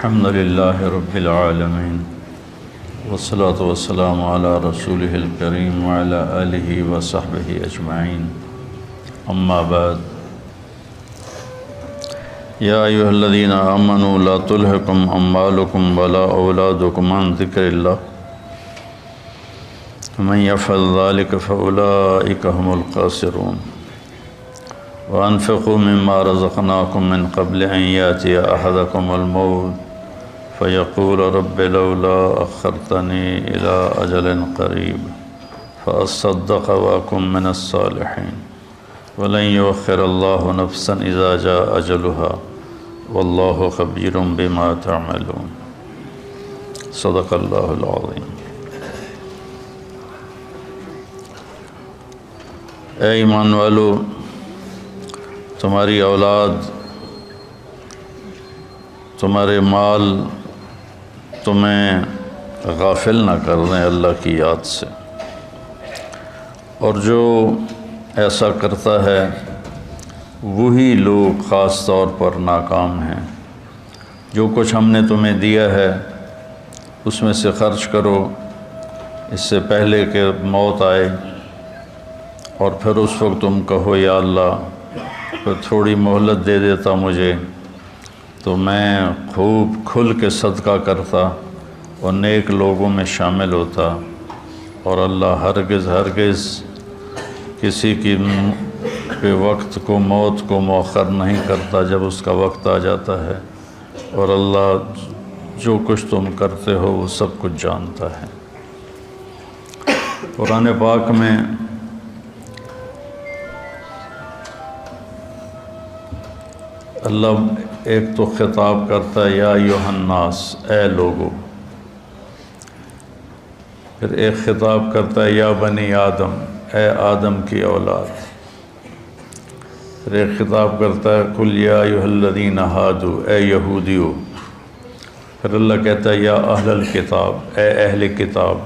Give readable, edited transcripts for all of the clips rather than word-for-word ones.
الحمد لله رب العالمين والصلاة والسلام على رسوله الكريم وعلى آله وصحبه أجمعين أما بعد يا أيها الذين آمنوا لا تلهكم أموالكم ولا أولادكم عن ذكر الله ومن يفعل ذلك فأولئك هم الخاسرون وأنفقوا مما رزقناكم من قبل أن يأتي أحدكم الموت فيقول رب لولا أخرتني إلى أجل قريب فأصدق وأكن من الصالحين ولن يؤخر الله نفسا إذا جاء أجلها والله خبير بما تعملون صدق الله العظيم۔ اے ایمان والو، تمہاری اولاد، تمہارے مال تمہیں غافل نہ کر دیں اللہ کی یاد سے، اور جو ایسا کرتا ہے وہی لوگ خاص طور پر ناکام ہیں۔ جو کچھ ہم نے تمہیں دیا ہے اس میں سے خرچ کرو اس سے پہلے کہ موت آئے، اور پھر اس وقت تم کہو یا اللہ پھر تھوڑی مہلت دے دیتا مجھے تو میں خوب کھل کے صدقہ کرتا اور نیک لوگوں میں شامل ہوتا، اور اللہ ہرگز کسی کی وقت کو، موت کو مؤخر نہیں کرتا جب اس کا وقت آ جاتا ہے، اور اللہ جو کچھ تم کرتے ہو وہ سب کچھ جانتا ہے۔ قرآن پاک میں اللہ ایک تو خطاب کرتا ہے یا ایھا الناس، اے لوگو، پھر ایک خطاب کرتا ہے یا بنی آدم، اے آدم کی اولاد، پھر ایک خطاب کرتا ہے قل یا ایھا الذین ہادوا، اے یہودیو، پھر اللہ کہتا ہے یا اہل الکتاب، اے اہل کتاب،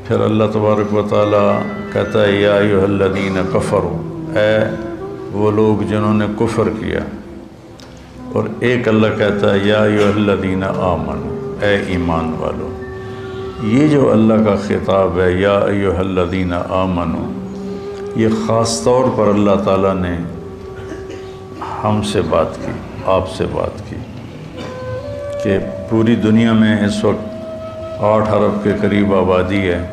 پھر اللہ تبارک و تعالیٰ کہتا ہے یا ایھا الذین کفروا، اے وہ لوگ جنہوں نے کفر کیا، اور ایک اللہ کہتا ہے یا ایھا الذین آمنوا، اے ایمان والو۔ یہ جو اللہ کا خطاب ہے یا ایھا الذین آمنوا، یہ خاص طور پر اللہ تعالیٰ نے ہم سے بات کی، آپ سے بات کی، کہ پوری دنیا میں اس وقت 8 ارب کے قریب آبادی ہے،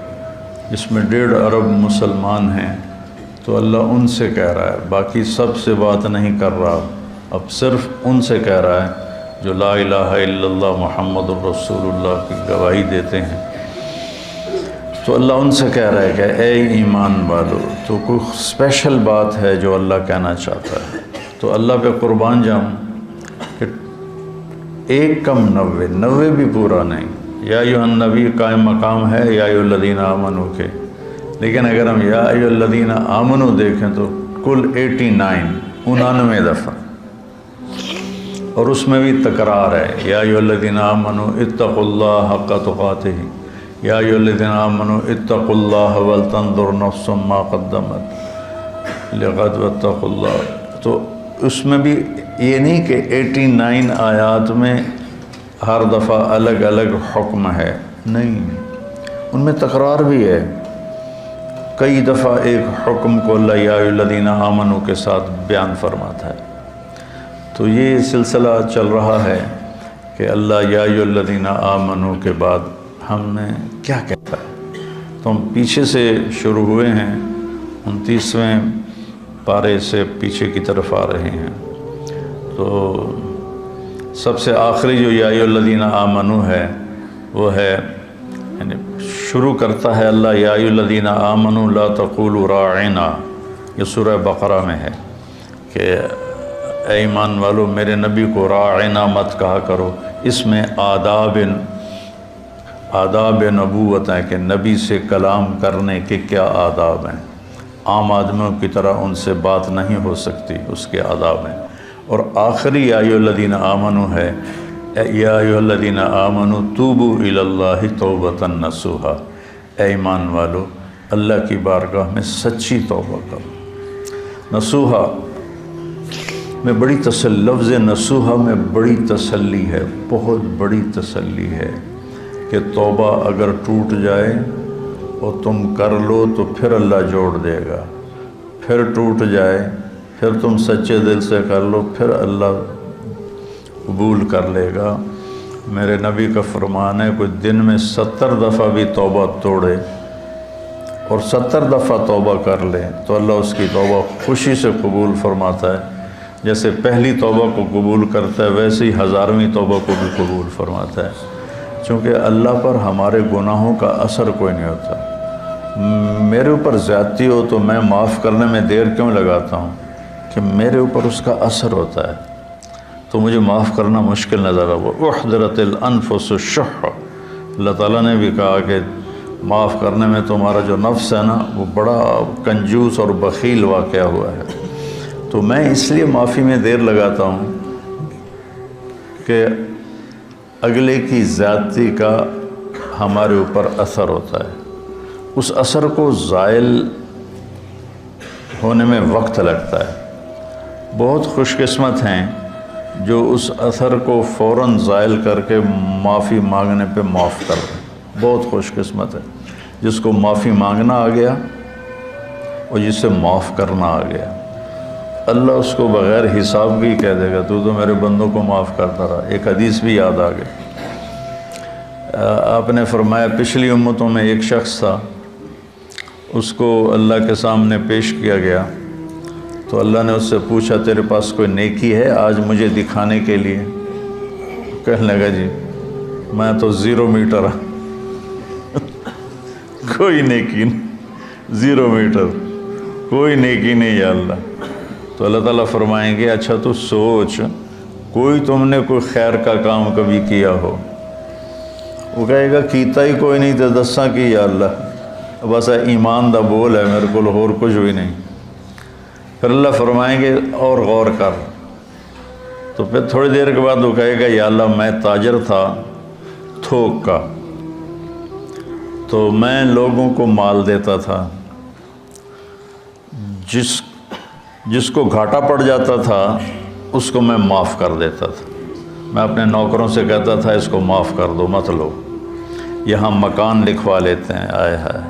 جس میں 1.5 ارب مسلمان ہیں، تو اللہ ان سے کہہ رہا ہے، باقی سب سے بات نہیں کر رہا، اب صرف ان سے کہہ رہا ہے جو لا الہ الا اللہ محمد الرسول اللہ کی گواہی دیتے ہیں۔ تو اللہ ان سے کہہ رہا ہے کہ اے ایمان والو، تو کوئی اسپیشل بات ہے جو اللہ کہنا چاہتا ہے، تو اللہ پہ قربان جاؤں کہ 1 کم 90 بھی پورا نہیں۔ یا ایھا النبی قائم مقام ہے یا ایھا الذین آمنوا کے، لیکن اگر ہم یا ایھا الذین آمنوا دیکھیں تو کل 99 دفعہ، اور اس میں بھی تکرار ہے یا ایھا الذین آمنوا اتقوا اللہ حق تقاتہ، یا ایھا الذین آمنوا اتقوا اللہ ولتنظر نفس ما قدمت لغد واتقوا اللہ۔ تو اس میں بھی یہ نہیں کہ 89 آیات میں ہر دفعہ الگ الگ حکم ہے، نہیں، ان میں تکرار بھی ہے۔ کئی دفعہ ایک حکم کو اللہ یا ایھا الذین آمنوا کے ساتھ بیان فرماتا ہے۔ تو یہ سلسلہ چل رہا ہے کہ اللہ یا ایھا الذین آمنوا کے بعد ہم نے کیا کہتا ہے، تو ہم پیچھے سے شروع ہوئے ہیں، 29ویں پارے سے پیچھے کی طرف آ رہے ہیں۔ تو سب سے آخری جو یا ایھا الذین آمنوا ہے وہ ہے، یعنی شروع کرتا ہے اللہ یا ایھا الذین آمنوا لا تقولوا راعنا، یہ سورہ بقرہ میں ہے کہ اے ایمان والو میرے نبی کو راعنا مت کہا کرو۔ اس میں آداب نبوت ہیں کہ نبی سے کلام کرنے کے کیا آداب ہیں، عام آدمیوں کی طرح ان سے بات نہیں ہو سکتی، اس کے آداب ہیں۔ اور آخری یا ایھا الذین آمنوا ہے یا ایھا الذین آمنوا توبوا الی اللہ توبۃ نصوحا، اے ایمان والو اللہ کی بارگاہ میں سچی توبہ کرو۔ نصوحا میں بڑی لفظ نصوحہ میں بڑی تسلی ہے، بہت بڑی تسلی ہے کہ توبہ اگر ٹوٹ جائے اور تم کر لو تو پھر اللہ جوڑ دے گا، پھر ٹوٹ جائے پھر تم سچے دل سے کر لو پھر اللہ قبول کر لے گا۔ میرے نبی کا فرمان ہے کوئی دن میں 70 دفعہ بھی توبہ توڑے اور 70 دفعہ توبہ کر لے تو اللہ اس کی توبہ خوشی سے قبول فرماتا ہے، جیسے پہلی توبہ کو قبول کرتا ہے ویسے ہی 1000ویں توبہ کو بھی قبول فرماتا ہے، چونکہ اللہ پر ہمارے گناہوں کا اثر کوئی نہیں ہوتا۔ میرے اوپر زیادتی ہو تو میں معاف کرنے میں دیر کیوں لگاتا ہوں کہ میرے اوپر اس کا اثر ہوتا ہے، تو مجھے معاف کرنا مشکل نظر آئے۔ احضرت الانفس الشح، اللہ تعالیٰ نے بھی کہا کہ معاف کرنے میں تمہارا جو نفس ہے نا وہ بڑا کنجوس اور بخیل واقعہ ہوا ہے۔ تو میں اس لیے معافی میں دیر لگاتا ہوں کہ اگلے کی زیادتی کا ہمارے اوپر اثر ہوتا ہے، اس اثر کو زائل ہونے میں وقت لگتا ہے۔ بہت خوش قسمت ہیں جو اس اثر کو فوراً زائل کر کے معافی مانگنے پہ معاف کر دیں، بہت خوش قسمت ہے جس کو معافی مانگنا آ گیا اور جس سے معاف کرنا آ گیا۔ اللہ اس کو بغیر حساب کی کہہ دے گا تو میرے بندوں کو معاف کرتا رہا۔ ایک حدیث بھی یاد آ گئی، آپ نے فرمایا پچھلی امتوں میں ایک شخص تھا، اس کو اللہ کے سامنے پیش کیا گیا تو اللہ نے اس سے پوچھا تیرے پاس کوئی نیکی ہے آج مجھے دکھانے کے لیے؟ کہنے لگا جی میں تو 0 میٹر کوئی نیکی نہیں، 0 میٹر کوئی نیکی نہیں یا اللہ۔ تو اللہ تعالیٰ فرمائیں گے اچھا تو سوچ کوئی تم نے کوئی خیر کا کام کبھی کیا ہو؟ وہ کہے گا کیتا ہی کوئی نہیں تو دساں کی یا اللہ، بس ایمان دا بول ہے میرے کو اور کچھ بھی نہیں۔ پھر اللہ فرمائیں گے اور غور کر، تو پھر تھوڑی دیر کے بعد وہ کہے گا یا اللہ میں تاجر تھا تھوک کا، تو میں لوگوں کو مال دیتا تھا، جس کو گھاٹا پڑ جاتا تھا اس کو میں معاف کر دیتا تھا۔ میں اپنے نوکروں سے کہتا تھا اس کو معاف کر دو مت لو، یہاں مکان لکھوا لیتے ہیں، آئے ہائے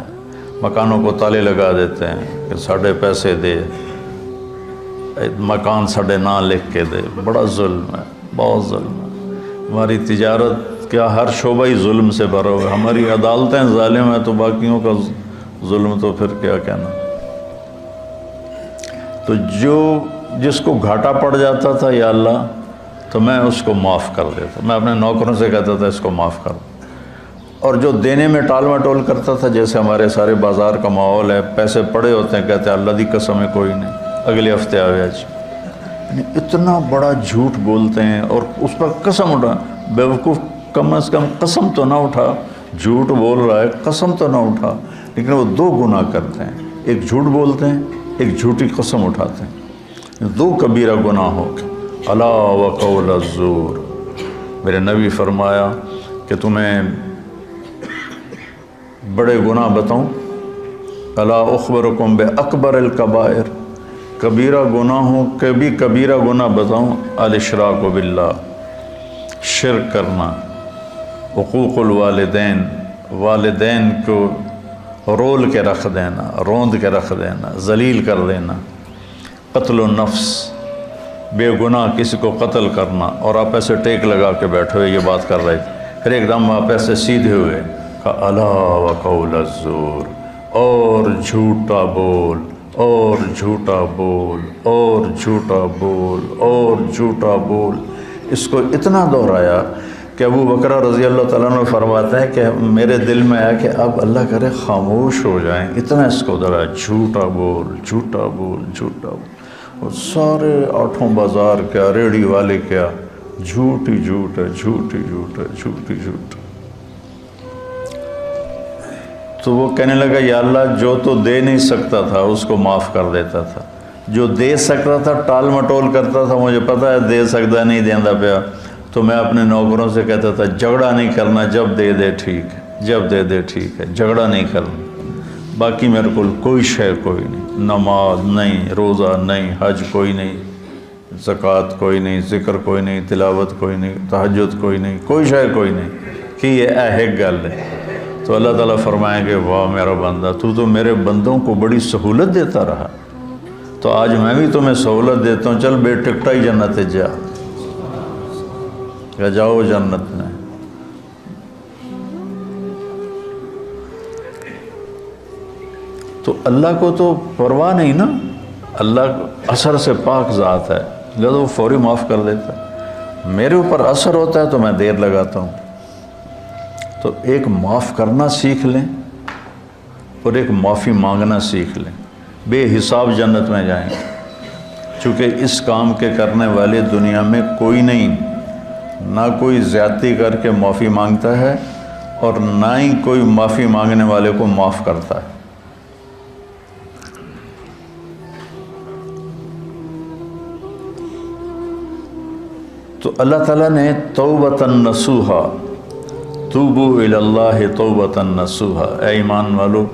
مکانوں کو تالے لگا دیتے ہیں کہ ساڑھے پیسے دے، مکان ساڑھے نہ لکھ کے دے، بڑا ظلم ہے، بہت ظلم ہے۔ ہماری تجارت کیا ہر شعبہ ہی ظلم سے بھرا ہوا ہے، ہماری عدالتیں ظالم ہیں تو باقیوں کا ظلم تو پھر کیا کہنا۔ تو جس کو گھاٹا پڑ جاتا تھا یا اللہ تو میں اس کو معاف کر دیتا، میں اپنے نوکروں سے کہتا تھا اس کو معاف کر دو، اور جو دینے میں ٹال مٹول کرتا تھا جیسے ہمارے سارے بازار کا ماحول ہے، پیسے پڑے ہوتے ہیں کہتے ہیں اللہ دی قسم ہے کوئی نہیں اگلے ہفتے آوے آج، یعنی اتنا بڑا جھوٹ بولتے ہیں اور اس پر قسم اٹھا، بیوقوف کم از کم قسم تو نہ اٹھا، جھوٹ بول رہا ہے قسم تو نہ اٹھا، لیکن وہ 2 گناہ کرتے ہیں، ایک جھوٹ بولتے ہیں ایک جھوٹی قسم اٹھاتے ہیں، 2 کبیرہ گناہ ہو گئے۔ الا وقول الزور، میرے نبی فرمایا کہ تمہیں بڑے گناہ بتاؤں، الا اخبرکم باکبر الکبائر، کبیرہ گناہوں کے بھی کبیرہ گناہ بتاؤں، الاشراک باللہ، شرک کرنا، حقوق الوالدین، والدین کو رول کے رکھ دینا، روند کے رکھ دینا، ذلیل کر دینا، قتل النفس، بے گناہ کسی کو قتل کرنا، اور آپ ایسے ٹیک لگا کے بیٹھے ہوئے یہ بات کر رہے تھے، پھر ایک دم آپ ایسے سیدھے ہوئے کہا الا وقول الزور، اور جھوٹا بول اور جھوٹا بول اور جھوٹا بول اور جھوٹا بول، اس کو اتنا دہرایا کہ ابو بکر رضی اللہ تعالیٰ عنہ فرماتے ہیں کہ میرے دل میں آیا کہ اب اللہ کرے خاموش ہو جائیں، اتنا اس کو دہرایا، جھوٹا بول جھوٹا بول جھوٹا بول، اور سارے 8 بازار کیا ریڑھی والے کیا جھوٹ ہی جھوٹ ہے، جھوٹ ہی جھوٹ ہے، جھوٹ ہی جھوٹ۔ تو وہ کہنے لگا یا اللہ جو تو دے نہیں سکتا تھا اس کو معاف کر دیتا تھا، جو دے سکتا تھا ٹال مٹول کرتا تھا، مجھے پتا ہے دے سکتا نہیں دینا پیا، تو میں اپنے نوکروں سے کہتا تھا جھگڑا نہیں کرنا، جب دے دے ٹھیک ہے، جب دے دے ٹھیک ہے، جھگڑا نہیں کرنا، باقی میرے کو کوئی شے کوئی نہیں، نماز نہیں، روزہ نہیں، حج کوئی نہیں، زکوٰۃ کوئی نہیں، ذکر کوئی نہیں، تلاوت کوئی نہیں، تہجد کوئی نہیں، کوئی شے کوئی نہیں کہ یہ ایک گل ہے، تو اللہ تعالیٰ فرمائیں گے واہ میرا بندہ، تو میرے بندوں کو بڑی سہولت دیتا رہا، تو آج میں بھی تمہیں سہولت دیتا ہوں، چل بے ٹکٹا ہی جنت جا، یا جاؤ جنت میں۔ تو اللہ کو تو پرواہ نہیں نا، اللہ اثر سے پاک ذات ہے، لہذا وہ فوری معاف کر دیتا ہے۔ میرے اوپر اثر ہوتا ہے تو میں دیر لگاتا ہوں۔ تو ایک معاف کرنا سیکھ لیں اور ایک معافی مانگنا سیکھ لیں، بے حساب جنت میں جائیں گے، چونکہ اس کام کے کرنے والے دنیا میں کوئی نہیں، نہ کوئی زیادتی کر کے معافی مانگتا ہے اور نہ ہی کوئی معافی مانگنے والے کو معاف کرتا ہے۔ تو اللہ تعالیٰ نے توبۃ نصوحا، توبوا الی اللہ توبۃ نصوحا، اے ایمان والو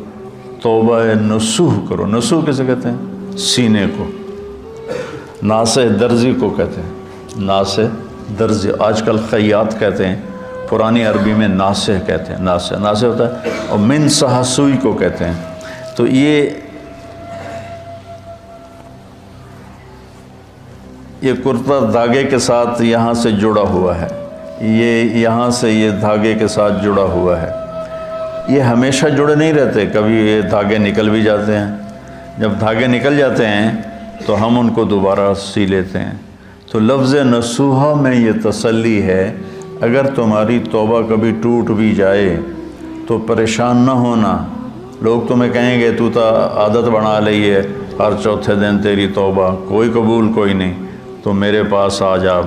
توبہ نصوح کرو۔ نصوح کسے کہتے ہیں؟ سینے کو۔ ناصح درزی کو کہتے ہیں، ناصح درزی، آج کل خیاط کہتے ہیں، پرانی عربی میں ناصح کہتے ہیں، ناصح ہوتا ہے، اور من صح سوئی کو کہتے ہیں۔ تو یہ کرتا دھاگے کے ساتھ یہاں سے جڑا ہوا ہے، یہ یہاں سے یہ دھاگے کے ساتھ جڑا ہوا ہے، یہ ہمیشہ جڑے نہیں رہتے، کبھی یہ دھاگے نکل بھی جاتے ہیں۔ جب دھاگے نکل جاتے ہیں تو ہم ان کو دوبارہ سی لیتے ہیں۔ تو لفظ نصوحہ میں یہ تسلی ہے، اگر تمہاری توبہ کبھی ٹوٹ بھی جائے تو پریشان نہ ہونا۔ لوگ تمہیں کہیں گے تو عادت بنا لی ہے، ہر چوتھے دن تیری توبہ، کوئی قبول کوئی نہیں، تو میرے پاس آ جا،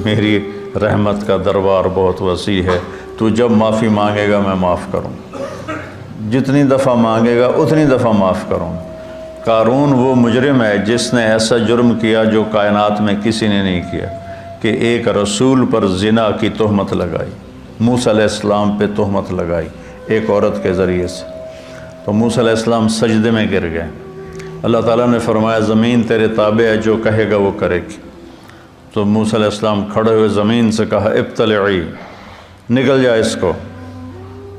میری رحمت کا دربار بہت وسیع ہے، تو جب معافی مانگے گا میں معاف کروں، جتنی دفعہ مانگے گا اتنی دفعہ معاف کروں۔ قارون وہ مجرم ہے جس نے ایسا جرم کیا جو کائنات میں کسی نے نہیں کیا، کہ ایک رسول پر زنا کی تہمت لگائی، موسیٰ علیہ السلام پہ تہمت لگائی ایک عورت کے ذریعے سے، تو موسیٰ علیہ السلام سجدے میں گر گئے۔ اللہ تعالیٰ نے فرمایا زمین تیرے تابع ہے، جو کہے گا وہ کرے گی۔ تو موسیٰ علیہ السلام کھڑے ہوئے زمین سے کہا ابتلعی، نکل جائے اس کو،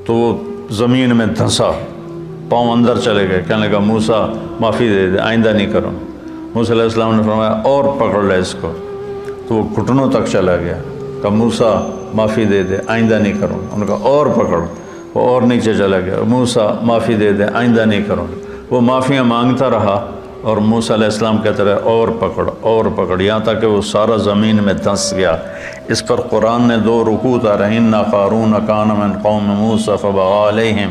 تو وہ زمین میں دھنسا، پاؤں اندر چلے گئے، کہنے لگا موسیٰ معافی دے دے، آئندہ نہیں کروں۔ موسیٰ علیہ السلام نے فرمایا اور پکڑ لے اس کو، تو وہ گھٹنوں تک چلا گیا، کہا موسیٰ معافی دے دے، آئندہ نہیں کروں۔ انہوں نے کہا اور پکڑ، وہ اور نیچے چلا گیا، موسیٰ معافی دے دے، آئندہ نہیں کروں۔ وہ معافیاں مانگتا رہا اور موسیٰ علیہ السلام کہتے رہے اور پکڑ اور پکڑ، یہاں تک کہ وہ سارا زمین میں دھنس گیا۔ اس پر قرآن نے 2 رکوع اتارے، اِنَّ قارون کان من قوم موسیٰ فبغى علیہم،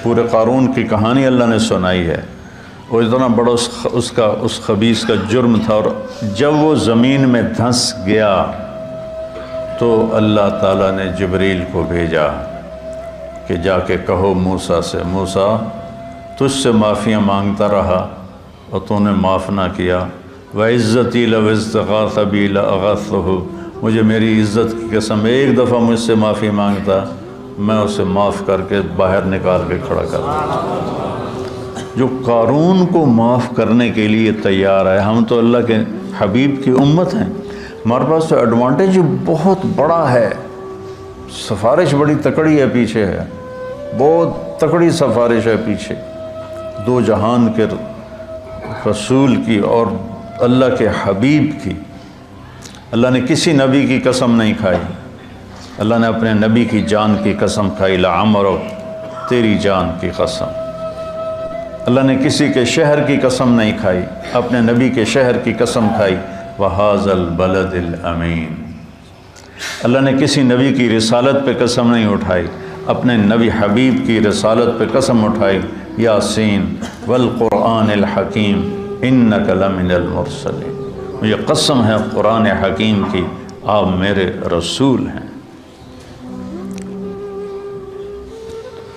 پورے قارون کی کہانی اللہ نے سنائی ہے، وہ اتنا بڑا اس خبیث کا جرم تھا، اور جب وہ زمین میں دھنس گیا تو اللہ تعالیٰ نے جبریل کو بھیجا کہ جا کے کہو موسیٰ سے، موسیٰ تجھ سے معافیاں مانگتا رہا اور تو نے معاف نہ کیا، وَعِزَّتِي لَوْ اسْتَغَاثَ بِي لَأَغَاثْتُهُ، مجھے میری عزت کی قسم ایک دفعہ مجھ سے معافی مانگتا، میں اسے معاف کر کے باہر نکال کے کھڑا کر دیتا۔ جو قارون کو معاف کرنے کے لیے تیار ہے، ہم تو اللہ کے حبیب کی امت ہیں، ہمارے پاس تو ایڈوانٹیج بہت بڑا ہے، سفارش بڑی تکڑی ہے پیچھے ہے، بہت تکڑی سفارش ہے پیچھے، 2 جہان کے رسول کی اور اللہ کے حبیب کی۔ اللہ نے کسی نبی کی قسم نہیں کھائی، اللہ نے اپنے نبی کی جان کی قسم کھائی، لعمرک، تیری جان کی قسم۔ اللہ نے کسی کے شہر کی قسم نہیں کھائی، اپنے نبی کے شہر کی قسم کھائی، وَهَذَا الْبَلَدِ الْأَمِينَ۔ اللہ نے کسی نبی کی رسالت پہ قسم نہیں اٹھائی، اپنے نبی حبیب کی رسالت پہ قسم اٹھائی، یاسین والقرآن الحکیم انک لمن المرسلین، مجھے قسم ہے قرآن حکیم کی، آپ میرے رسول ہیں۔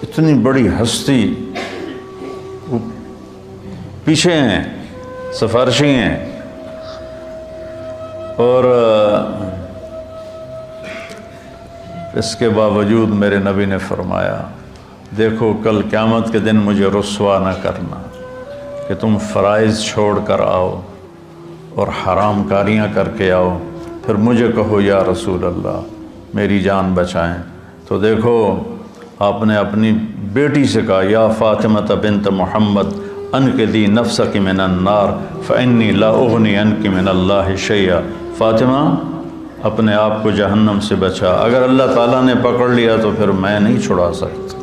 اتنی بڑی ہستی پیچھے ہیں، سفارشی ہیں، اور اس کے باوجود میرے نبی نے فرمایا دیکھو کل قیامت کے دن مجھے رسوا نہ کرنا کہ تم فرائض چھوڑ کر آؤ اور حرام کاریاں کر کے آؤ، پھر مجھے کہو یا رسول اللہ میری جان بچائیں۔ تو دیکھو آپ نے اپنی بیٹی سے کہا یا فاطمہ بنت محمد انقذی نفسک من النار فانی لا اغنی عنک من اللہ شیئا، فاطمہ اپنے آپ کو جہنم سے بچا، اگر اللہ تعالیٰ نے پکڑ لیا تو پھر میں نہیں چھڑا سکتا،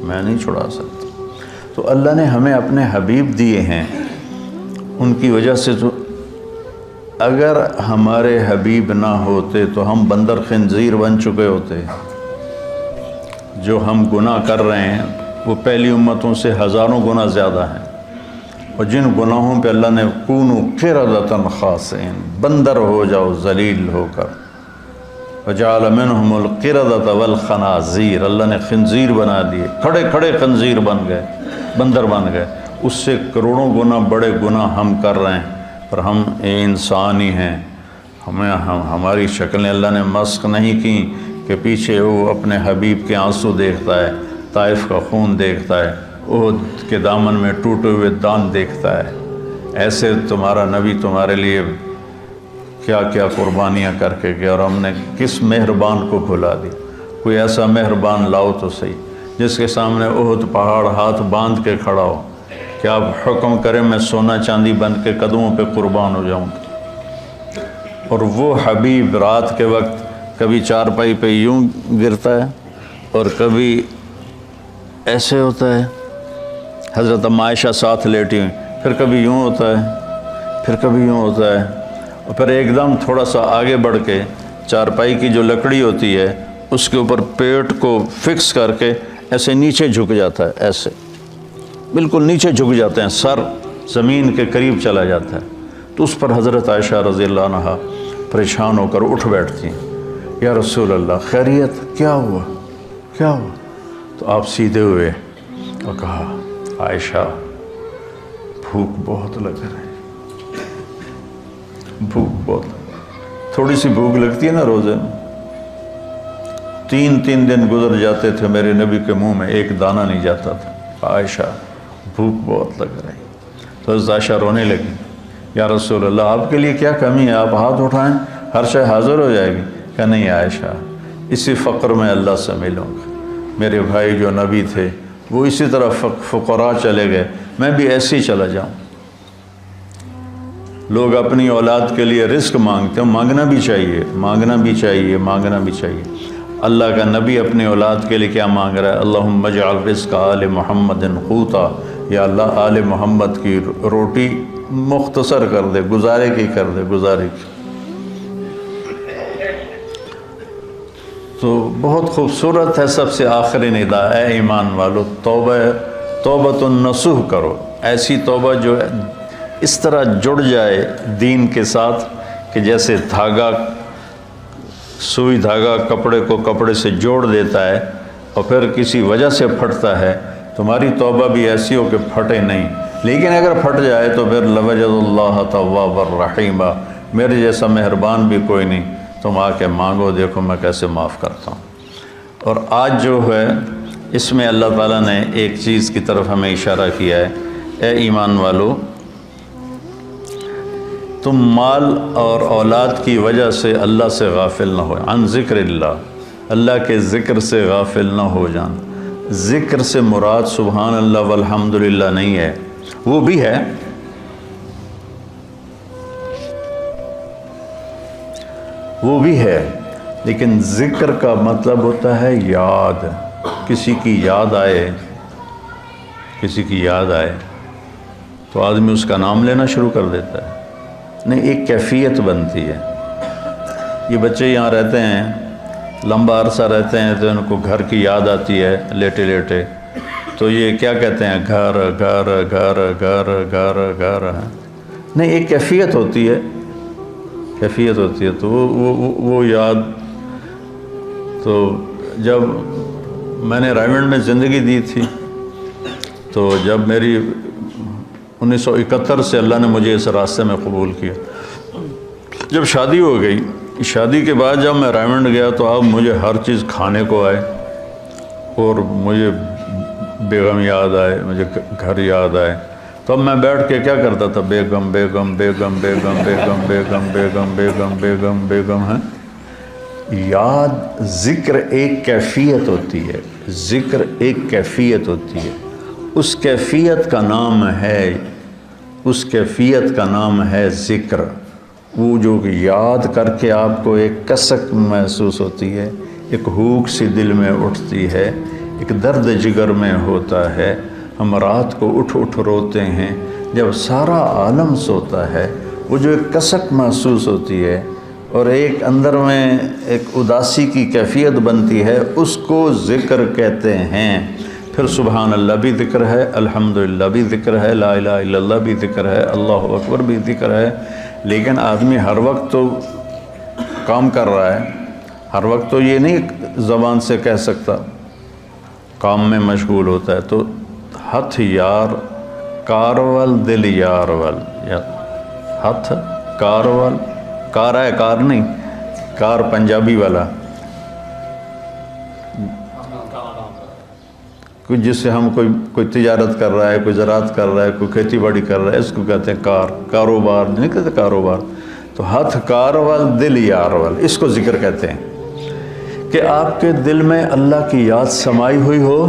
میں نہیں چھڑا سکتا۔ تو اللہ نے ہمیں اپنے حبیب دیے ہیں، ان کی وجہ سے تو اگر ہمارے حبیب نہ ہوتے تو ہم بندر خنزیر بن چکے ہوتے۔ جو ہم گناہ کر رہے ہیں وہ پہلی امتوں سے ہزاروں گنا زیادہ ہیں، اور جن گناہوں پہ اللہ نے کونوا قردۃ خاسئین، بندر ہو جاؤ ذلیل ہو کر، وجعل منہم القردۃ والخنازیر، اللہ نے خنزیر بنا دیے، کھڑے کھڑے خنزیر بن گئے، بندر بن گئے۔ اس سے کروڑوں گنا بڑے گناہ ہم کر رہے ہیں، پر ہم انسان ہی ہیں، ہماری شکلیں اللہ نے مسخ نہیں کی کہ پیچھے وہ اپنے حبیب کے آنسو دیکھتا ہے، طائف کا خون دیکھتا ہے، احد کے دامن میں ٹوٹے ہوئے دان دیکھتا ہے۔ ایسے تمہارا نبی تمہارے لیے کیا کیا قربانیاں کر کے گیا، اور ہم نے کس مہربان کو بھلا دی۔ کوئی ایسا مہربان لاؤ تو صحیح جس کے سامنے احد پہاڑ ہاتھ باندھ کے کھڑا ہو کہ آپ حکم کریں میں سونا چاندی بن کے قدموں پہ قربان ہو جاؤں۔ اور وہ حبیب رات کے وقت کبھی چارپائی پہ یوں گرتا ہے اور کبھی ایسے ہوتا ہے، حضرت عائشہ ساتھ لیٹی ہوئی، پھر کبھی یوں ہوتا ہے، پھر کبھی یوں ہوتا ہے، اور پھر ایک دم تھوڑا سا آگے بڑھ کے چارپائی کی جو لکڑی ہوتی ہے اس کے اوپر پیٹ کو فکس کر کے ایسے نیچے جھک جاتا ہے، ایسے بالکل نیچے جھک جاتے ہیں، سر زمین کے قریب چلا جاتا ہے۔ تو اس پر حضرت عائشہ رضی اللہ عنہا پریشان ہو کر اٹھ بیٹھتی ہیں، یا رسول اللہ خیریت، کیا ہوا کیا ہوا؟ تو آپ سیدھے ہوئے اور کہا عائشہ بھوک بہت لگ رہی، بھوک بہت، تھوڑی سی بھوک لگتی ہے نا روزے میں، 3 دن گزر جاتے تھے میرے نبی کے منہ میں ایک دانہ نہیں جاتا تھا، عائشہ بھوک بہت لگ رہی۔ تو حضرت عائشہ رونے لگی، یا رسول اللہ آپ کے لیے کیا کمی ہے، آپ ہاتھ اٹھائیں ہر شے حاضر ہو جائے گی۔ کہ نہیں عائشہ، اسی فقر میں اللہ سے ملوں گا، میرے بھائی جو نبی تھے وہ اسی طرح فقراء چلے گئے، میں بھی ایسے ہی چلا جاؤں۔ لوگ اپنی اولاد کے لیے رزق مانگتے ہیں، مانگنا بھی چاہیے، مانگنا بھی چاہیے، مانگنا بھی چاہیے۔ اللہ کا نبی اپنی اولاد کے لیے کیا مانگ رہا ہے؟ اللہم اجعل رزق آل محمد قوتا، یا اللہ آل محمد کی روٹی مختصر کر دے، گزارے کی کر دے، گزارے کی۔ تو بہت خوبصورت ہے سب سے آخری ندا، اے ایمان والو توبۃ النصوح کرو، ایسی توبہ جو اس طرح جڑ جائے دین کے ساتھ کہ جیسے دھاگا، سوئی دھاگا کپڑے کو کپڑے سے جوڑ دیتا ہے اور پھر کسی وجہ سے پھٹتا ہے، تمہاری توبہ بھی ایسی ہو کہ پھٹے نہیں، لیکن اگر پھٹ جائے تو پھر لوجد اللہ توابا الرحیمہ، میرے جیسا مہربان بھی کوئی نہیں، تم آ کے مانگو دیکھو میں کیسے معاف کرتا ہوں۔ اور آج جو ہے اس میں اللہ تعالیٰ نے ایک چیز کی طرف ہمیں اشارہ کیا ہے، اے ایمان والو تم مال اور اولاد کی وجہ سے اللہ سے غافل نہ ہو، عن ذکر اللہ، اللہ کے ذکر سے غافل نہ ہو جان۔ ذکر سے مراد سبحان اللہ والحمدللہ نہیں ہے، وہ بھی ہے، وہ بھی ہے، لیکن ذکر کا مطلب ہوتا ہے یاد، کسی کی یاد آئے، کسی کی یاد آئے تو آدمی اس کا نام لینا شروع کر دیتا ہے، نہیں ایک کیفیت بنتی ہے۔ یہ بچے یہاں رہتے ہیں، لمبا عرصہ رہتے ہیں تو ان کو گھر کی یاد آتی ہے لیٹے لیٹے، تو یہ کیا کہتے ہیں، گھر گھر گھر گھر گھر گھر، نہیں ایک کیفیت ہوتی ہے، کیفیت ہوتی ہے، تو وہ یاد۔ تو جب میں نے رائمنڈ میں زندگی دی تھی تو جب میری 1971 سے اللہ نے مجھے اس راستے میں قبول کیا، جب شادی ہو گئی، شادی کے بعد جب میں رائمنڈ گیا تو اب مجھے ہر چیز کھانے کو آئے، اور مجھے بیگم یاد آئے، مجھے گھر یاد آئے، تو اب میں بیٹھ کے کیا کرتا تھا؟ بیگم بیگم بیگم بیگم بیگم بیگم بیگم بیگم بیگم بیگم ہے. یاد ذکر ایک کیفیت ہوتی ہے، ذکر ایک کیفیت ہوتی ہے، اس کیفیت کا نام ہے، اس کیفیت کا نام ہے ذکر. وہ جو یاد کر کے آپ کو ایک کسک محسوس ہوتی ہے، ایک ہوک سی دل میں اٹھتی ہے، ایک درد جگر میں ہوتا ہے. ہم رات کو اٹھ اٹھ روتے ہیں جب سارا عالم سوتا ہے. وہ جو ایک کسک محسوس ہوتی ہے اور ایک اندر میں ایک اداسی کی کیفیت بنتی ہے، اس کو ذکر کہتے ہیں. پھر سبحان اللہ بھی ذکر ہے، الحمدللہ بھی ذکر ہے، لا الہ الا اللہ بھی ذکر ہے، اللہ اکبر بھی ذکر ہے. لیکن آدمی ہر وقت تو کام کر رہا ہے، ہر وقت تو یہ نہیں زبان سے کہہ سکتا، کام میں مشغول ہوتا ہے. تو ہتھ یار کارول دل یار ول، ہتھ کارول، کار ہے کار نہیں، کار پنجابی والا، کوئی جس سے ہم کوئی تجارت کر رہا ہے، کوئی زراعت کر رہا ہے، کوئی کھیتی باڑی کر رہا ہے، اس کو کہتے ہیں کار. کاروبار نہیں کہتے کاروبار. تو ہتھ کارول دل یارول، اس کو ذکر کہتے ہیں کہ آپ کے دل میں اللہ کی یاد سمائی ہوئی ہو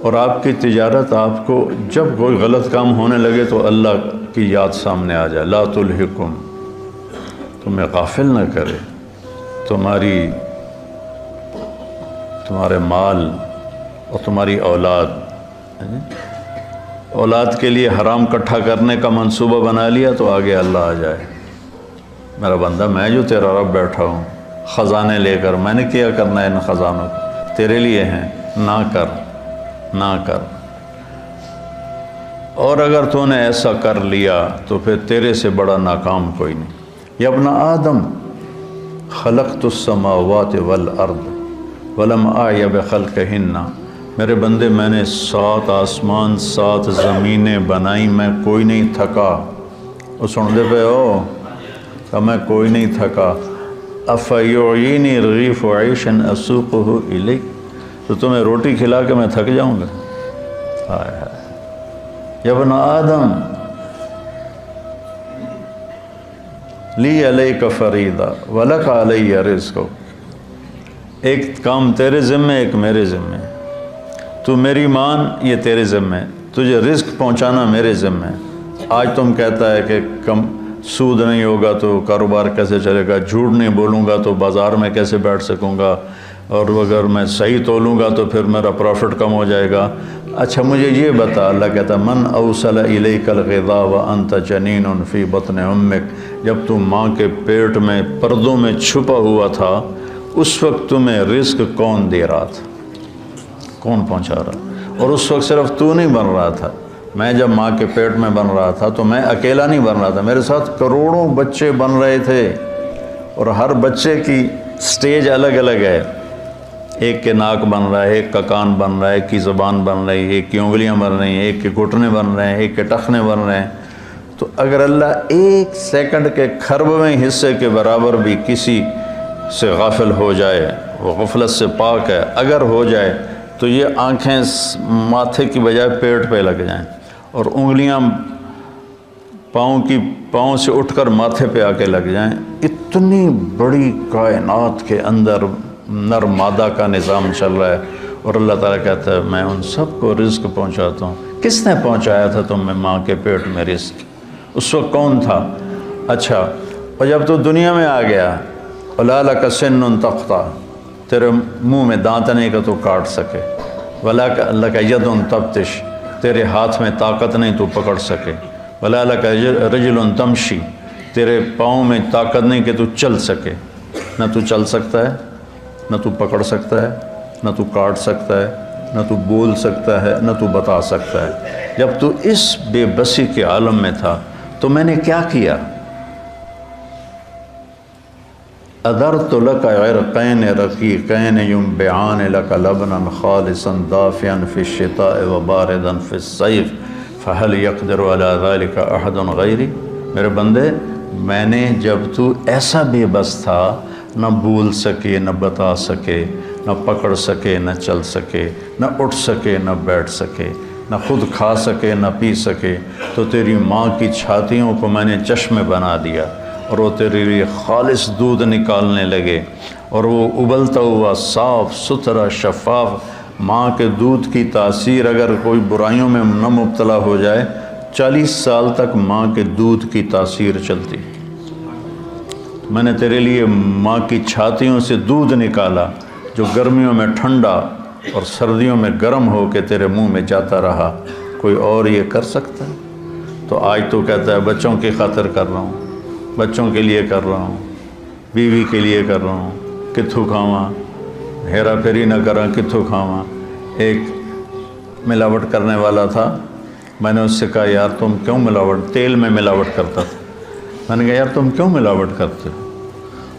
اور آپ کی تجارت آپ کو جب کوئی غلط کام ہونے لگے تو اللہ کی یاد سامنے آ جائے. لا تلہکم، تمہیں غافل نہ کرے تمہارے مال اور تمہاری اولاد. اولاد کے لیے حرام کٹھا کرنے کا منصوبہ بنا لیا تو آگے اللہ آ جائے، میرا بندہ میں جو تیرا رب بیٹھا ہوں خزانے لے کر، میں نے کیا کرنا ہے ان خزانوں کو، تیرے لیے ہیں، نہ کر نہ کر. اور اگر تو نے ایسا کر لیا تو پھر تیرے سے بڑا ناکام کوئی نہیں. یا ابن آدم خلقت السماوات والارض ولم اعی بخلقہن، میرے بندے میں نے 7 آسمان 7 زمینیں بنائی، میں کوئی نہیں تھکا. وہ سن دے پہ ہو کہ میں کوئی نہیں تھکا. افیعینی رغیف عیشا اسوقہ الیک، تو تمہیں روٹی کھلا کے میں تھک جاؤں گا؟ ہائے ہائے. یا ابن آدم لی علیک فریضہ ولک علی رزق، ایک کام تیرے ذمے ایک میرے ذمے. تو میری مان، یہ تیرے ذمے، تجھے رزق پہنچانا میرے ذمے. آج تم کہتا ہے کہ کم سود نہیں ہوگا تو کاروبار کیسے چلے گا، جھوٹ نہیں بولوں گا تو بازار میں کیسے بیٹھ سکوں گا، اور اگر میں صحیح تولوں گا تو پھر میرا پروفٹ کم ہو جائے گا. اچھا مجھے یہ بتا، اللہ کہتا من اوصل الیک الغذاء وانت جنین فی بطن امک، جب تم ماں کے پیٹ میں پردوں میں چھپا ہوا تھا اس وقت تمہیں رزق کون دے رہا تھا، کون پہنچا رہا؟ اور اس وقت صرف تو نہیں بن رہا تھا، میں جب ماں کے پیٹ میں بن رہا تھا تو میں اکیلا نہیں بن رہا تھا، میرے ساتھ کروڑوں بچے بن رہے تھے، اور ہر بچے کی سٹیج الگ الگ ہے. ایک کے ناک بن رہا ہے، ایک کا کان بن رہا ہے، ایک کی زبان بن رہی ہے، ایک کی انگلیاں بن رہی ہیں، ایک کے گھٹنے بن رہے ہیں، ایک کے ٹخنے بن رہے ہیں. تو اگر اللہ ایک سیکنڈ کے کھربویں حصے کے برابر بھی کسی سے غافل ہو جائے، وہ غفلت سے پاک ہے، اگر ہو جائے تو یہ آنکھیں ماتھے کی بجائے پیٹ پہ لگ جائیں اور انگلیاں پاؤں سے اٹھ کر ماتھے پہ آ کے لگ جائیں. اتنی بڑی کائنات کے اندر نر مادہ کا نظام چل رہا ہے، اور اللہ تعالیٰ کہتا ہے میں ان سب کو رزق پہنچاتا ہوں. کس نے پہنچایا تھا تم میں ماں کے پیٹ میں رزق؟ اس وقت کون تھا؟ اچھا، اور جب تو دنیا میں آ گیا، وَلَا لَكَ سِنٌّ تَقْطَعُ، تیرے منہ میں دانت نہیں کہ تو کاٹ سکے، وَلَا لَكَ يَدٌ تَبْطِشُ، تیرے ہاتھ میں طاقت نہیں تو پکڑ سکے، وَلَا لَكَ رِجْلٌ تَمْشِي، تیرے پاؤں میں طاقت نہیں کہ تو چل سکے. نہ تو چل سکتا ہے، نہ تو پکڑ سکتا ہے، نہ تو کاٹ سکتا ہے، نہ تو بول سکتا ہے، نہ تو بتا سکتا ہے. جب تو اس بے بسی کے عالم میں تھا تو میں نے کیا کیا؟ ادرت لک عرقین رقیقین ینبعان لک لبنا خالصا دافعا فی الشتاء وباردا فی الصیف فہل یقدر علی ذلک احد غیری. میرے بندے، میں نے جب تو ایسا بے بس تھا، نہ بول سکے، نہ بتا سکے، نہ پکڑ سکے، نہ چل سکے، نہ اٹھ سکے، نہ بیٹھ سکے، نہ خود کھا سکے نہ پی سکے، تو تیری ماں کی چھاتیوں کو میں نے چشمے بنا دیا اور وہ تیرے لیے خالص دودھ نکالنے لگے، اور وہ ابلتا ہوا صاف ستھرا شفاف ماں کے دودھ کی تاثیر اگر کوئی برائیوں میں نہ مبتلا ہو جائے، 40 سال تک ماں کے دودھ کی تاثیر چلتی۔ میں نے تیرے لیے ماں کی چھاتیوں سے دودھ نکالا جو گرمیوں میں ٹھنڈا اور سردیوں میں گرم ہو کے تیرے منہ میں جاتا رہا، کوئی اور یہ کر سکتا ہے؟ تو آج تو کہتا ہے بچوں کی خاطر کر رہا ہوں، بچوں کے لیے کر رہا ہوں، بیوی کے لیے کر رہا ہوں، کتھوں کھاواں، ہیرا پھیری نہ کراں، کتھوں کھاواں۔ ایک ملاوٹ کرنے والا تھا، میں نے اس سے کہا یار تم کیوں ملاوٹ، تیل میں ملاوٹ کرتا تھا، میں نے کہا یار تم کیوں ملاوٹ کرتے ہو؟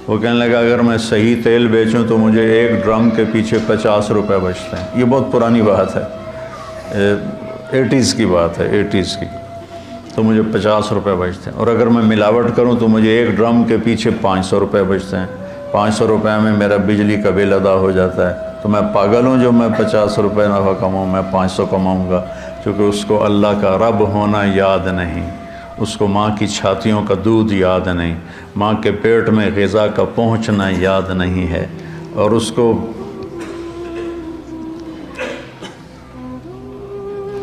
وہ کہنے لگا اگر میں صحیح تیل بیچوں تو مجھے ایک ڈرم کے پیچھے 50 روپے بچتے ہیں۔ یہ بہت پرانی بات ہے، 80s کی بات ہے، 80s کی، تو مجھے 50 روپے بچتے ہیں، اور اگر میں ملاوٹ کروں تو مجھے ایک ڈرم کے پیچھے 500 روپے بچتے ہیں۔ 500 روپے میں میرا بجلی کا بل ادا ہو جاتا ہے، تو میں پاگل ہوں جو میں 50 روپے نفع کماؤں، میں 500 کماؤں گا، کیونکہ اس کو اللہ کا رب ہونا یاد نہیں، اس کو ماں کی چھاتیوں کا دودھ یاد نہیں، ماں کے پیٹ میں غذا کا پہنچنا یاد نہیں ہے، اور اس کو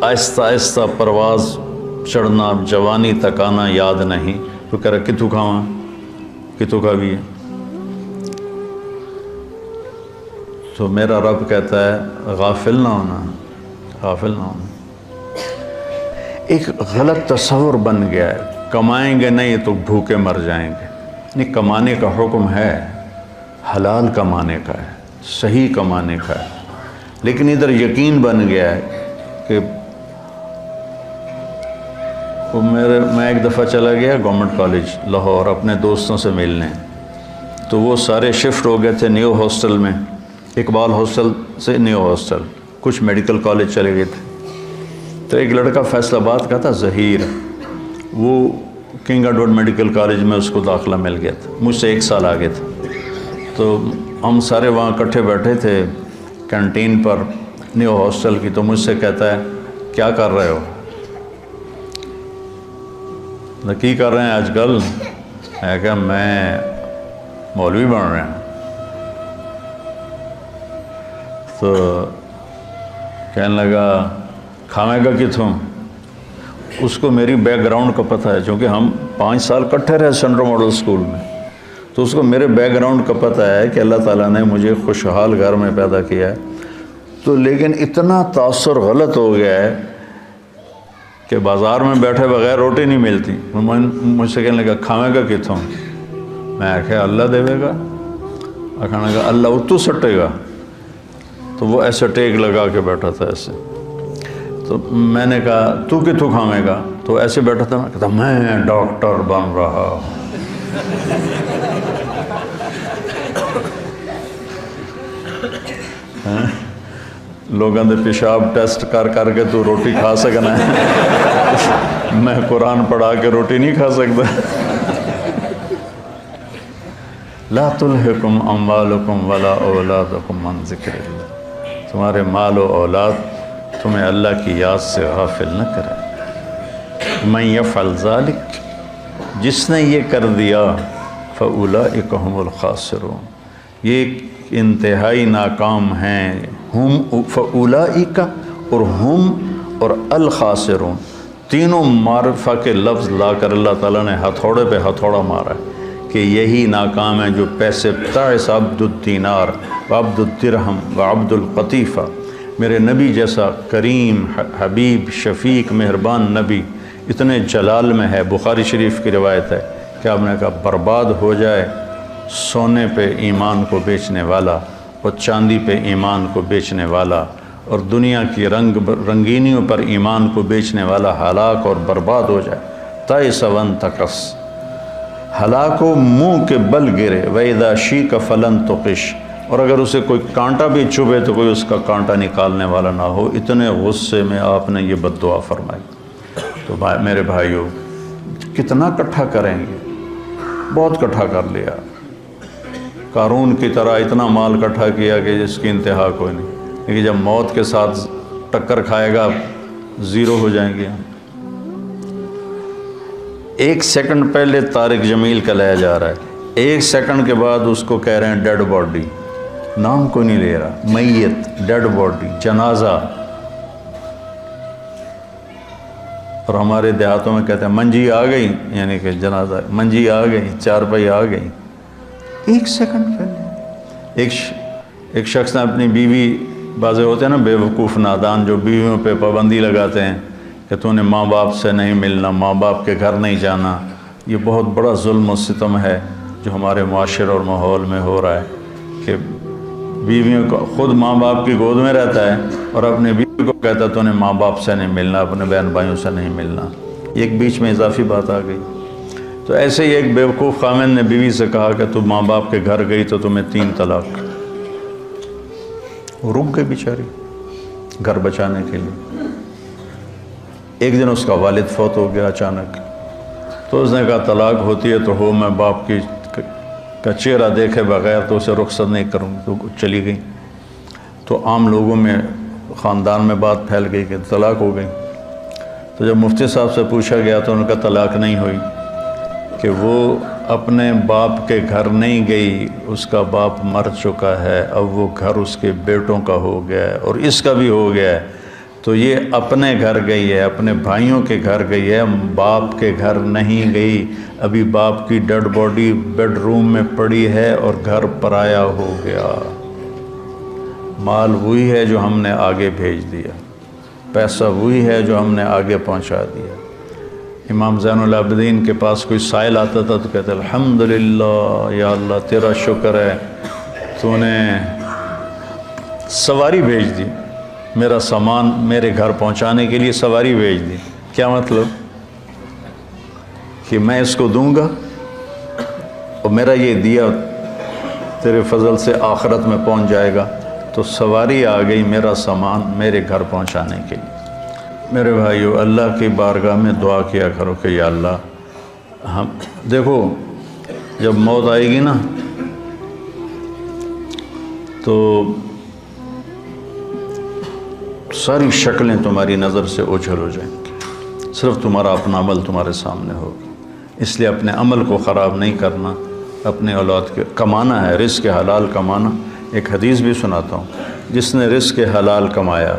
آہستہ آہستہ پرواز چڑھنا، جوانی تک آنا یاد نہیں۔ تو کہہ رہا کتوں کھاواں، کتوں کھا بھی ہے؟ تو میرا رب کہتا ہے غافل نہ ہونا، غافل نہ ہونا۔ ایک غلط تصور بن گیا ہے، کمائیں گے نہیں تو بھوکے مر جائیں گے۔ نہیں، کمانے کا حکم ہے، حلال کمانے کا ہے، صحیح کمانے کا ہے، لیکن ادھر یقین بن گیا ہے کہ میں ایک دفعہ چلا گیا گورنمنٹ کالج لاہور اپنے دوستوں سے ملنے، تو وہ سارے شفٹ ہو گئے تھے نیو ہاسٹل میں، اقبال ہاسٹل سے نیو ہاسٹل، کچھ میڈیکل کالج چلے گئے تھے۔ تو ایک لڑکا فیصل آباد کا تھا، ظہیر، وہ کنگ ایڈورڈ میڈیکل کالج میں اس کو داخلہ مل گیا تھا، مجھ سے 1 سال آگے تھا۔ تو ہم سارے وہاں اکٹھے بیٹھے تھے کینٹین پر نیو ہاسٹل کی، تو مجھ سے کہتا ہے کیا کر رہے ہو؟ کی کر رہے ہیں آج کل؟ ہے کہ میں مولوی بن رہے ہیں۔ تو کہنے لگا کھاویں گا کتوں؟ اس کو میری بیک گراؤنڈ کا پتہ ہے، چونکہ ہم 5 سال کٹھے رہے سینٹرل ماڈل اسکول میں، تو اس کو میرے بیک گراؤنڈ کا پتہ ہے کہ اللہ تعالیٰ نے مجھے خوشحال گھر میں پیدا کیا ہے۔ تو لیکن اتنا تاثر غلط ہو گیا ہے کہ بازار میں بیٹھے بغیر روٹی نہیں ملتی۔ مجھ سے کہنے لگا کھاویں گا کتوں؟ میں آخیا اللہ دے گا، کھانے لگا اللہ اتو سٹے گا۔ تو وہ ایسے ٹیک لگا کے بیٹھا تھا ایسے، تو میں نے کہا تو کتوں کھاویں گا؟ تو ایسے بیٹھا تھا، میں کہتا میں ڈاکٹر بن رہا ہوں۔ لوگوں دے پیشاب ٹیسٹ کر کر کے تو روٹی کھا سکنا ہے، میں قرآن پڑھا کے روٹی نہیں کھا سکتا۔ لا تلہکم اموالکم ولا اولادکم عن ذکر اللہ، تمہارے مال و اولاد تمہیں اللہ کی یاد سے غافل نہ کرے۔ من یفعل ذلک، جس نے یہ کر دیا، فاولئک هم الخاسرون، یہ انتہائی ناکام ہیں۔ ہم فاولئک اور ہم اور الخاسرون، تینوں معرفہ کے لفظ لا کر اللہ تعالیٰ نے ہتھوڑے پہ ہتھوڑا مارا ہے کہ یہی ناکام ہیں جو پیسے تعس عبد الدینار وعبد الدرہم وعبد القطیفہ، میرے نبی جیسا کریم حبیب شفیق مہربان نبی اتنے جلال میں ہے، بخاری شریف کی روایت ہے کہ آپ نے کہا برباد ہو جائے سونے پہ ایمان کو بیچنے والا اور چاندی پہ ایمان کو بیچنے والا اور دنیا کی رنگینیوں پر ایمان کو بیچنے والا ہلاک اور برباد ہو جائے۔ تعس وانتکس، ہلاک و منہ کے بل گرے، وَإِذَا شِيكَ فَلَن تُقِشْ، اور اگر اسے کوئی کانٹا بھی چبھے تو کوئی اس کا کانٹا نکالنے والا نہ ہو۔ اتنے غصے میں آپ نے یہ بد دعا فرمائی۔ تو میرے بھائیو، کتنا کٹھا کریں گے؟ بہت کٹھا کر لیا، قارون کی طرح اتنا مال کٹھا کیا کہ جس کی انتہا کوئی نہیں، لیکن جب موت کے ساتھ ٹکر کھائے گا زیرو ہو جائیں گے. 1 سیکنڈ پہلے طارق جمیل کا لایا جا رہا ہے، 1 سیکنڈ کے بعد اس کو کہہ رہے ہیں ڈیڈ باڈی، نام کو نہیں لے رہا، میت، ڈیڈ باڈی، جنازہ. اور ہمارے دیہاتوں میں کہتے ہیں منجی آ گئی، یعنی کہ جنازہ، منجی آ گئی، چارپائی آ گئی. 1 سیکنڈ پہلے ایک شخص نے اپنی بیوی، بعضے ہوتے ہیں نا بے وقوف نادان جو بیویوں پہ پابندی لگاتے ہیں کہ تو نے ماں باپ سے نہیں ملنا، ماں باپ کے گھر نہیں جانا. یہ بہت بڑا ظلم و ستم ہے جو ہمارے معاشرے اور ماحول میں ہو رہا ہے کہ بیویوں کو، خود ماں باپ کی گود میں رہتا ہے اور اپنے بیوی کو کہتا ہے تو نے ماں باپ سے نہیں ملنا، اپنے بہن بھائیوں سے نہیں ملنا. ایک بیچ میں اضافی بات آ گئی. تو ایسے ہی ایک بیوقوف خامن نے بیوی سے کہا کہ تو ماں باپ کے گھر گئی تو تمہیں 3 طلاق. وہ رک گئی بیچاری گھر بچانے کے لیے. ایک دن اس کا والد فوت ہو گیا اچانک، تو اس نے کہا طلاق ہوتی ہے تو ہو، میں باپ کا چہرہ دیکھے بغیر تو اسے رخصت نہیں کروں. تو چلی گئی. تو عام لوگوں میں، خاندان میں بات پھیل گئی کہ طلاق ہو گئی. تو جب مفتی صاحب سے پوچھا گیا تو انہوں نے کہا طلاق نہیں ہوئی، کہ وہ اپنے باپ کے گھر نہیں گئی، اس کا باپ مر چکا ہے، اب وہ گھر اس کے بیٹوں کا ہو گیا ہے اور اس کا بھی ہو گیا ہے. تو یہ اپنے گھر گئی ہے، اپنے بھائیوں کے گھر گئی ہے، باپ کے گھر نہیں گئی. ابھی باپ کی ڈیڈ باڈی بیڈ روم میں پڑی ہے اور گھر پرایا ہو گیا. مال وہی ہے جو ہم نے آگے بھیج دیا، پیسہ وہی ہے جو ہم نے آگے پہنچا دیا. امام زین العابدین کے پاس کوئی سائل آتا تھا تو کہتے الحمدللہ یا اللہ تیرا شکر ہے تو نے سواری بھیج دی، میرا سامان میرے گھر پہنچانے کے لیے سواری بھیج دی. کیا مطلب؟ کہ میں اس کو دوں گا اور میرا یہ دیا تیرے فضل سے آخرت میں پہنچ جائے گا. تو سواری آ گئی میرا سامان میرے گھر پہنچانے کے لیے. میرے بھائیو، اللہ کی بارگاہ میں دعا کیا کرو کہ یا اللہ، ہم دیکھو جب موت آئے گی نا تو ساری شکلیں تمہاری نظر سے اوجھل ہو جائیں گی، صرف تمہارا اپنا عمل تمہارے سامنے ہوگا. اس لیے اپنے عمل کو خراب نہیں کرنا، اپنے اولاد کے کمانا ہے، رزق حلال کمانا. ایک حدیث بھی سناتا ہوں، جس نے رزق حلال کمایا،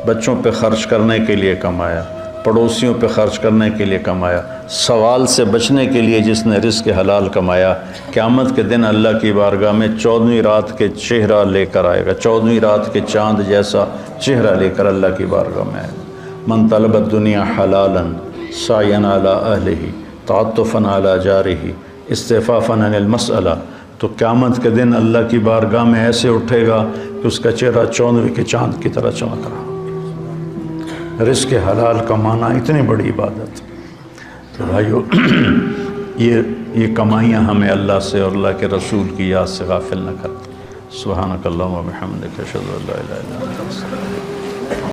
بچوں پہ خرچ کرنے کے لیے کمایا، پڑوسیوں پہ خرچ کرنے کے لیے کمایا، سوال سے بچنے کے لیے جس نے رزق حلال کمایا، قیامت کے دن اللہ کی بارگاہ میں 14ویں رات کے چہرہ لے کر آئے گا، 14ویں رات کے چاند جیسا چہرہ لے کر اللہ کی بارگاہ میں آئے گا. من طلب الدنیا حلالا سعیا علی اہلہ تعطفا علی جارہ استعفافا عن المسئلہ. تو قیامت کے دن اللہ کی بارگاہ میں ایسے اٹھے گا کہ اس کا چہرہ 14ویں کے چاند کی طرح چمک رہا. رزق حلال کمانا اتنی بڑی عبادت. تو بھائیو، یہ کمائیاں ہمیں اللہ سے اور اللہ کے رسول کی یاد سے غافل نہ کرتی. سبحانک اللہم و بحمدک اشہد ان لا الہ الا انت استغفرک.